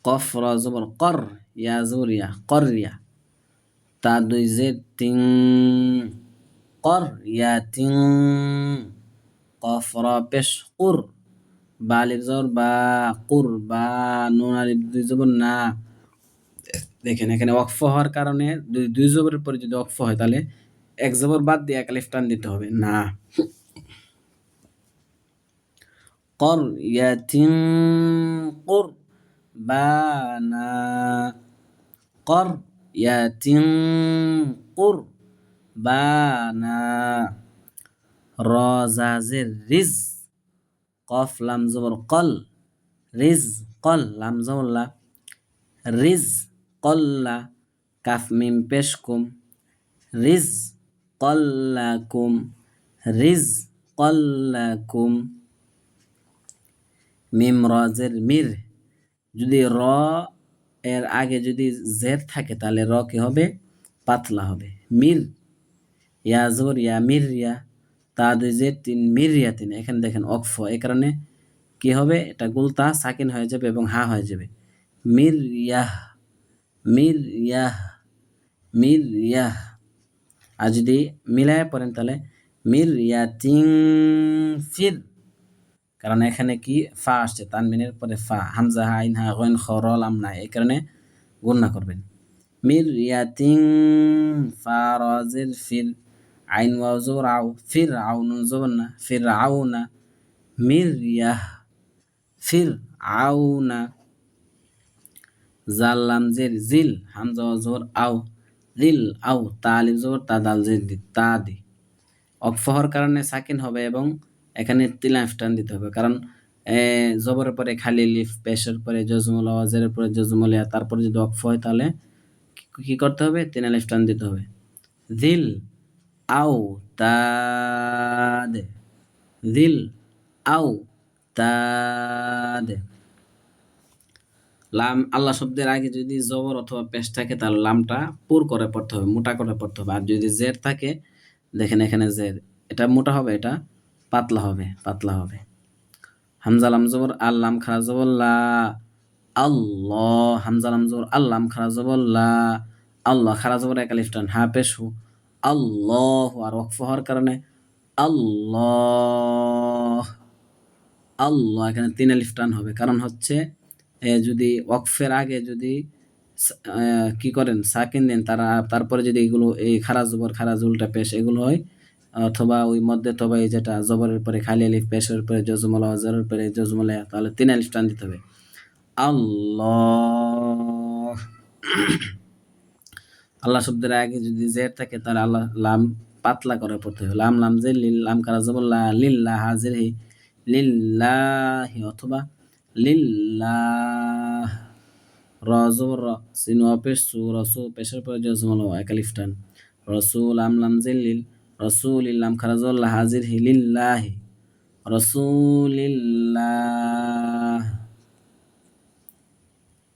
কফ র জবর কর, ইয়া জবর ইয়া, করিয়া। তা দুই জের তিং, কর ইয়া তিং। কফ র পেশ কুর, বা আলিফ জবর বা, কুর বা, নুন আলিফ দুই জবর না। দেখেন এখানে ওয়াকফ হওয়ার কারণে দুই জবরের পরে যদি ওয়াকফ হয় তাহলে এক জবর বাদ দিয়ে এক আলিফ টান দিতে হবে না। করিয়াতিন কুরবানা, করিয়াতিন কুরবানা। র জা জের রিজ, কফ লাম জবর কল, রিজ কল, লাম জবর লা, রিজ কল্লা। কাফ মিম পেশ কুম, রিজ কল্লাকুম, রিজ কল্লাকুম। মিম র জের মির, যদি র এর আগে যদি জের থাকে তাহলে র কি হবে? পাতলা হবে, মির। ইয়া জবর ইয়া, মির ইয়া। তা দুই জের তিন, মির ইয়া তিন। এখানে দেখেন অক্ফ, এই কারণে কি হবে? এটা গুলতা সাকিন হয়ে যাবে এবং হা হয়ে যাবে। মির ইয়াহ, মির ইয়াহ, মির ইয়াহ। আর যদি মিলায় পড়েন তাহলে মির ইয়াতিং ফির, কারণ এখানে কি ফা আসছে, তানবিনের পরে ফা, হামজা হা আইন হা গইন খ র লাম না, এই কারণে গুণনা করবেন। মির ইয়াতিং, ফা র জের ফির, আইন ওয়াও জবর আও, ফির আও নুন জবর না, ফির আও না। মির ইয়াহ, ফির আও না। জাল লাম জের জিল, হামজা ওয়াও জবর আও, জিল আও। তা আলিফ জবর তা, দাল জের দি, তা দি। অক্ফ হওয়ার কারণে সাকিন হবে এবং এখানে তিন আলিফ টান দিতে হবে, কারণ জবরের পরে খালি লিফ, পেশের পরে জজমুল, আওয়াজের পরে জজমুল ইয়া, তারপরে যদি অক্ফ হয় তাহলে কি করতে হবে? তিন আলিফ টান দিতে হবে। দিল আও তাদ, দিল আও তাদ। লাম আল্লাহ শব্দের আগে যদি জবর অথবা পেশ থাকে তাহলে লামটা পুর করে পড়তে হবে, মোটা করে পড়তে হবে। আর যদি জের থাকে, দেখেন এখানে জের, এটা মোটা হবে, এটা পাতলা হবে, পাতলা হবে। হামজা লাম জবর আল, লাম খারা জবর লা, আল্লাহ। হামজা লাম জবর আল, লাম খারা জবর লা, আল্লাহ। খারা জবর এক আলিফ টান, হা পেশ হু, আল্লাহ। আর ওয়াকফ হওয়ার কারণে আল্লাহ, আল্লাহ। এখানে তিন আলিফ টান হবে, কারণ হচ্ছে যদি ওয়াকফের আগে যদি কি করেন, সাকিন দেন, তারপরে যদি এগুলো এই খারা জবর, খারা জুলটা পেশ এগুলো হয়, অথবা ওই মধ্যে তবা এই যেটা জবরের পরে খালি আলিফ, পেশের পরে জজমুল, আওয়াজের পরে জজমুল, তাহলে তিন আলিফ টান দিতে হবে। আল্লাহ। আল্লাহ শব্দের আগে যদি জের থাকে তাহলে আল্লাহ লাম পাতলা করে পড়তে হবে। লাম লাম জের লিল, লাম খারা জবর লা, লিল্লাহ হাজির হি, লিল্লাহি অথবা লিল্লাহ। র জবর র, সিন ওয়া পেশ সু, রসু পেশের পরে জজমুল এক আলিফ টান, রসুল আম লাম জের লিল, রসুলিল, লাম খারা জবর লা হাজির হি, লিল্লাহি, রসুলিল্লাহ।